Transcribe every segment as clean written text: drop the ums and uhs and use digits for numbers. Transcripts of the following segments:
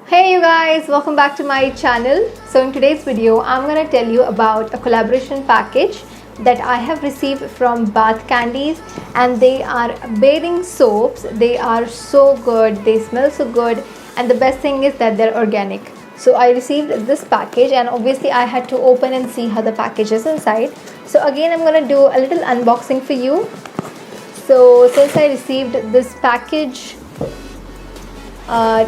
Hey you guys, welcome back to my channel. So in today's video, I'm going to tell you about a collaboration package that I have received from Bath Candies, and they are bathing soaps. They are so good, they smell so good, and the best thing is that they're organic. So I received this package and obviously I had to open and see how the package is inside. So again, I'm going to do a little unboxing for you. So since I received this package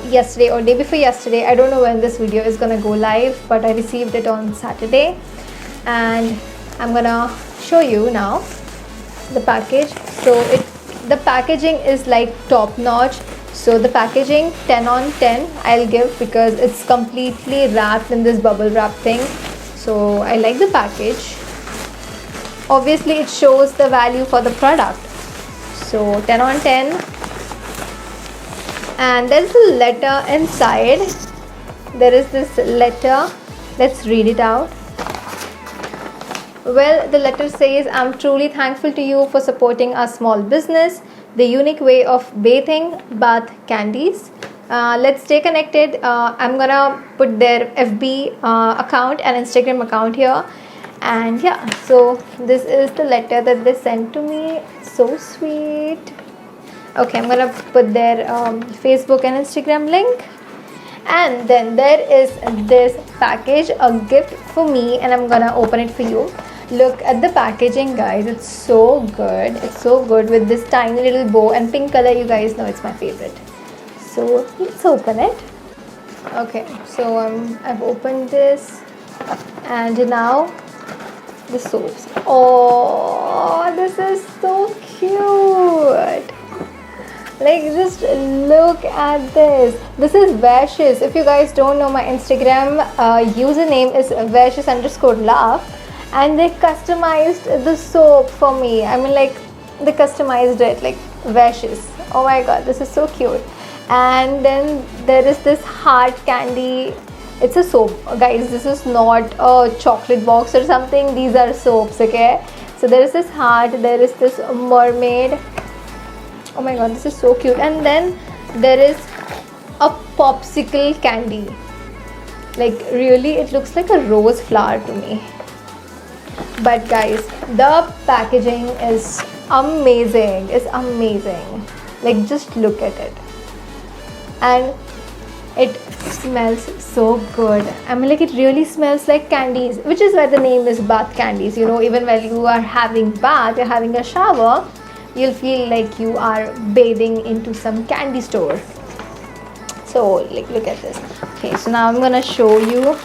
yesterday or day before yesterday, I don't know when this video is gonna go live, but I received it on Saturday and I'm gonna show you now the package. So the packaging is like top notch. So the packaging 10 on 10 I'll give, because it's completely wrapped in this bubble wrap thing. So I like the package. Obviously it shows the value for the product. So 10 on 10. And there's a letter inside. There is this letter. Let's read it out. Well, the letter says, I'm truly thankful to you for supporting our small business, the unique way of bathing, Bath Candies. Let's stay connected. I'm gonna put their FB account and Instagram account here. And yeah, so this is the letter that they sent to me. So sweet. Okay, I'm gonna put their Facebook and Instagram link. And then there is this package, a gift for me, and I'm gonna open it for you. Look at the packaging, guys. It's so good. It's so good with this tiny little bow and pink color. You guys know it's my favorite. So let's open it. Okay, so I've opened this, and now the soaps. Oh, this is so cute. Like, just look at this. This is Vashes. If you guys don't know, my Instagram username is Vashes_love, and they customized the soap for me. I mean, like, they customized it like Vashes. Oh my god, this is so cute. And then there is this heart candy. It's a soap, guys. This is not a chocolate box or something. These are soaps, okay? So there is this heart. There is this mermaid. Oh my god, this is so cute. And then there is a popsicle candy. Like, really, it looks like a rose flower to me. But guys, the packaging is amazing. It's amazing. Like, just look at it. And it smells so good. I mean, like, it really smells like candies, which is why the name is Bath Candies. You know, even while you are having bath, you're having a shower, you'll feel like you are bathing into some candy store. So like, look at this. Okay, so now I'm gonna show you.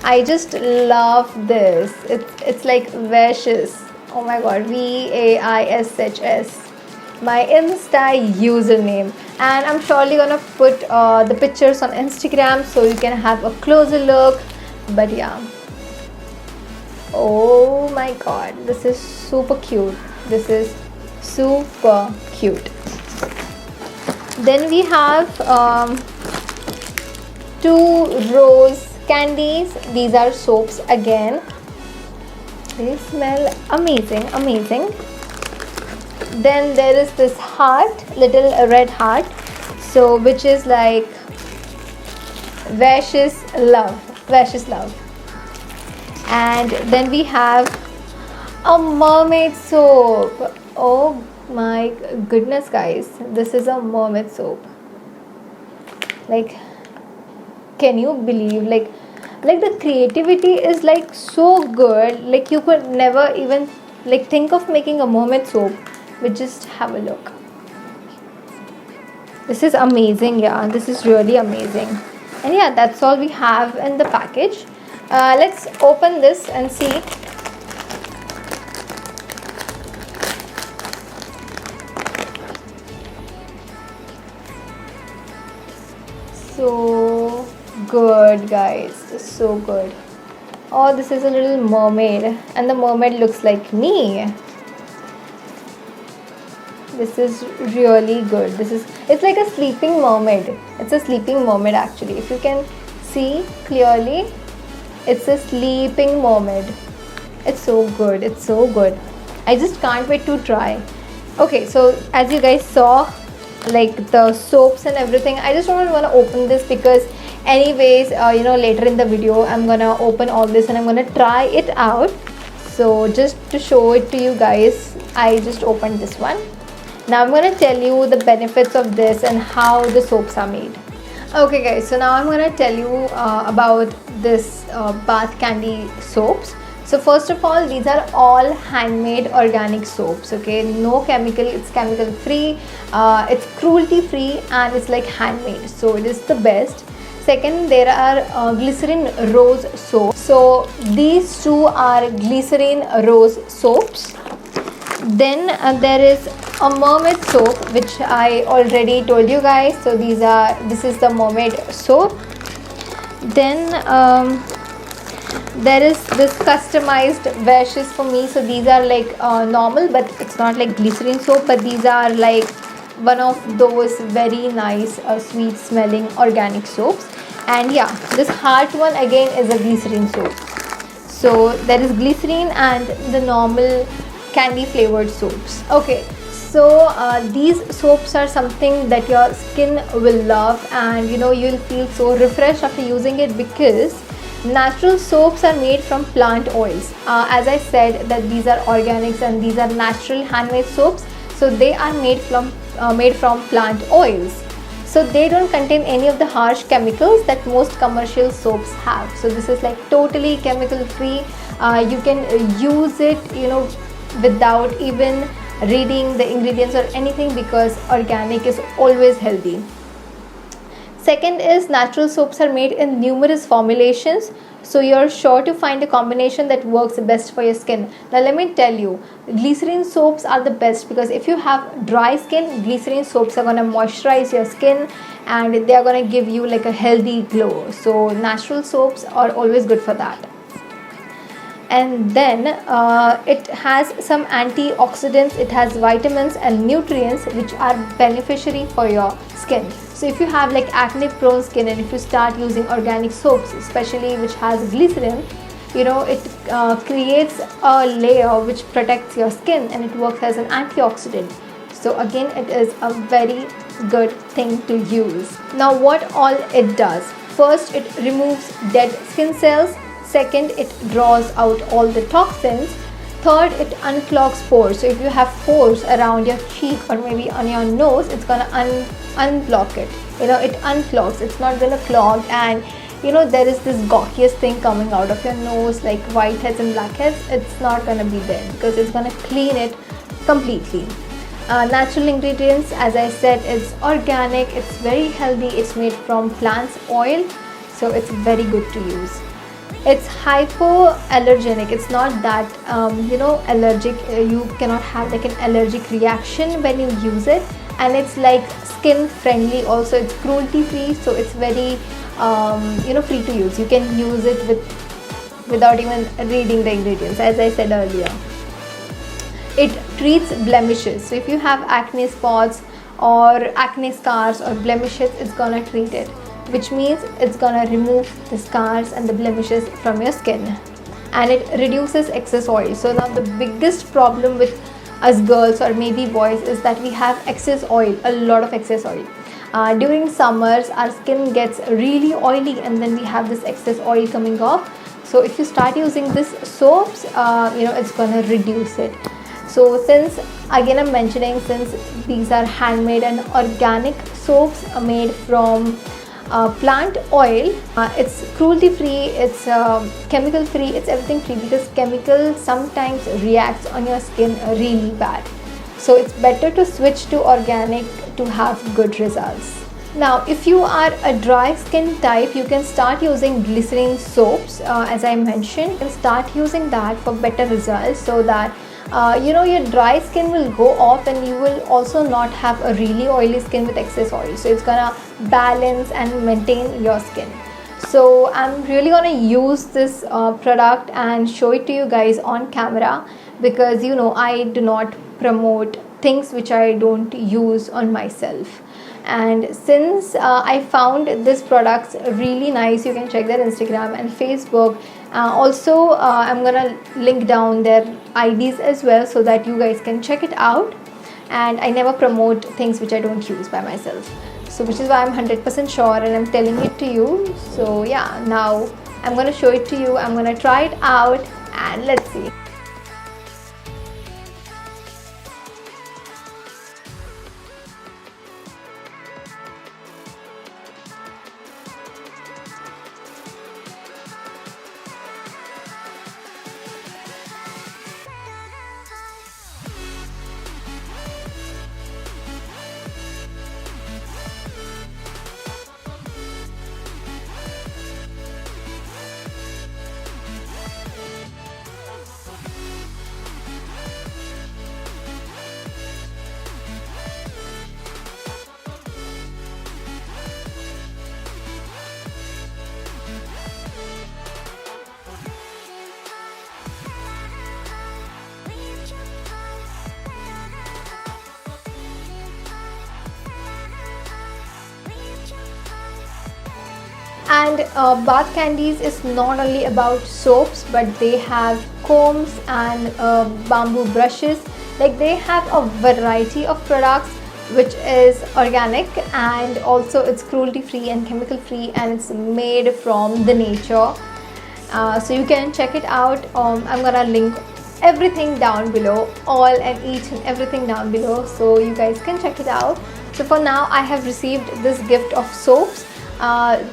I just love this. It's like Vashes. Oh my god, VAISHS, my Insta username. And I'm surely gonna put the pictures on Instagram so you can have a closer look. But yeah, oh my god, this is super cute. This is super cute. Then we have 2 rose candies. These are soaps again. They smell amazing. Then there is this heart, little red heart, so which is like Vashes love. And then we have a mermaid soap. Oh my goodness, guys, this is a mermaid soap. Like, can you believe, like the creativity is like so good. Like, you could never even like think of making a mermaid soap, but just have a look. This is amazing. Yeah, this is really amazing. And yeah, that's all we have in the package. Let's open this and see. So good, guys, so good. Oh, this is a little mermaid, and the mermaid looks like me. This is really good. It's like a sleeping mermaid. It's a sleeping mermaid, actually. If you can see clearly, it's a sleeping mermaid. It's so good. I just can't wait to try. Okay, so as you guys saw, like the soaps and everything, I just don't want to open this because Anyways, later in the video I'm gonna open all this and I'm gonna try it out. So just to show it to you guys, I just opened this one. Now I'm gonna tell you the benefits of this and how the soaps are made. Okay guys, so now I'm gonna tell you about this bath candy soaps. So first of all, these are all handmade organic soaps, okay? No chemical, it's chemical free, it's cruelty free, and it's like handmade, so it is the best. Second, there are glycerin rose soaps. So these two are glycerin rose soaps. Then there is a mermaid soap, which I already told you guys. So this is the mermaid soap. Then there is this customized washes for me. So these are like normal, but it's not like glycerin soap, but these are like one of those very nice sweet smelling organic soaps. And yeah, this heart one again is a glycerin soap. So there is glycerin and the normal candy flavored soaps. Okay, so these soaps are something that your skin will love, and you'll feel so refreshed after using it, because natural soaps are made from plant oils. As I said, that these are organics and these are natural handmade soaps, so they are made from plant oils. So they don't contain any of the harsh chemicals that most commercial soaps have. So this is like totally chemical free. You can use it without even reading the ingredients or anything, because organic is always healthy. Second is, natural soaps are made in numerous formulations, so you're sure to find a combination that works best for your skin. Now let me tell you, glycerin soaps are the best, because if you have dry skin, glycerin soaps are going to moisturize your skin and they are going to give you like a healthy glow. So natural soaps are always good for that. And then it has some antioxidants, it has vitamins and nutrients which are beneficiary for your skin. So if you have like acne prone skin, and if you start using organic soaps, especially which has glycerin, it creates a layer which protects your skin, and it works as an antioxidant. So again, it is a very good thing to use. Now what all it does: first, it removes dead skin cells. Second, it draws out all the toxins. Third, it unclogs pores. So if you have pores around your cheek or maybe on your nose, it's gonna unblock it. It unclogs. It's not gonna clog, and there is this gawkiest thing coming out of your nose, like whiteheads and blackheads. It's not gonna be there, because it's gonna clean it completely. Natural ingredients, as I said, it's organic. It's very healthy. It's made from plants oil, so it's very good to use. It's hypoallergenic. It's not that allergic. You cannot have like an allergic reaction when you use it, and it's like skin friendly also. It's cruelty free, so it's very free to use. You can use it without even reading the ingredients, as I said earlier. It treats blemishes. So if you have acne spots or acne scars or blemishes, it's gonna treat it, which means it's gonna remove the scars and the blemishes from your skin. And it reduces excess oil. So now the biggest problem with us girls or maybe boys is that we have excess oil, a lot of excess oil. During summers, our skin gets really oily, and then we have this excess oil coming off. So if you start using this soaps, it's gonna reduce it. So since again I'm mentioning, since these are handmade and organic soaps are made from plant oil, it's cruelty free, it's chemical free, it's everything free, because chemical sometimes reacts on your skin really bad. So it's better to switch to organic to have good results. Now if you are a dry skin type, you can start using glycerin soaps, as I mentioned. You can start using that for better results, so that your dry skin will go off, and you will also not have a really oily skin with excess oil. So it's gonna balance and maintain your skin. So I'm really gonna use this product and show it to you guys on camera, because I do not promote things which I don't use on myself. And since I found this products really nice, you can check their Instagram and Facebook. Also I'm gonna link down their IDs as well, so that you guys can check it out. And I never promote things which I don't use by myself. So which is why I'm 100% sure and I'm telling it to you. So yeah, now I'm gonna show it to you. I'm gonna try it out and let's see. And Bath Candies is not only about soaps, but they have combs and bamboo brushes. Like they have a variety of products which is organic, and also it's cruelty free and chemical free, and it's made from the nature. So you can check it out. I'm gonna link everything down below, all and each and everything down below, so you guys can check it out. So for now I have received this gift of soaps.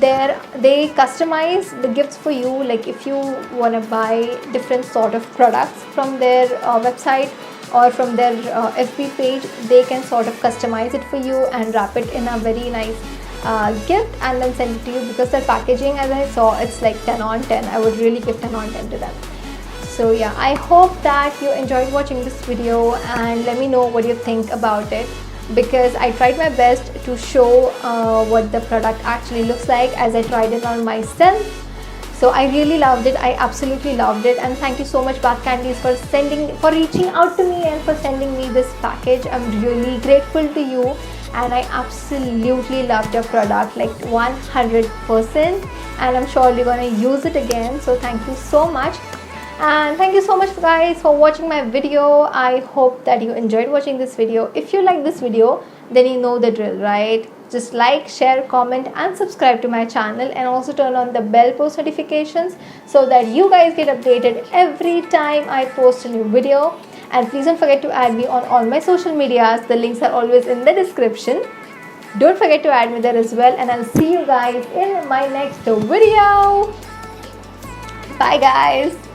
They customize the gifts for you. Like if you want to buy different sort of products from their website or from their FB page, they can sort of customize it for you and wrap it in a very nice gift and then send it to you, because their packaging, as I saw, it's like 10 on 10. I would really give 10 on 10 to them. So yeah, I hope that you enjoyed watching this video, and let me know what you think about it, because I tried my best to show what the product actually looks like as I tried it on myself. So I really loved it. I absolutely loved it, and thank you so much Bath Candies for reaching out to me and for sending me this package. I'm really grateful to you, and I absolutely loved your product, like 100%, and I'm surely gonna use it again. So thank you so much. And thank you so much guys for watching my video. I hope that you enjoyed watching this video. If you like this video, then you know the drill, right? Just like, share, comment and subscribe to my channel, and also turn on the bell post notifications so that you guys get updated every time I post a new video. And please don't forget to add me on all my social medias. The links are always in the description. Don't forget to add me there as well, and I'll see you guys in my next video. Bye guys.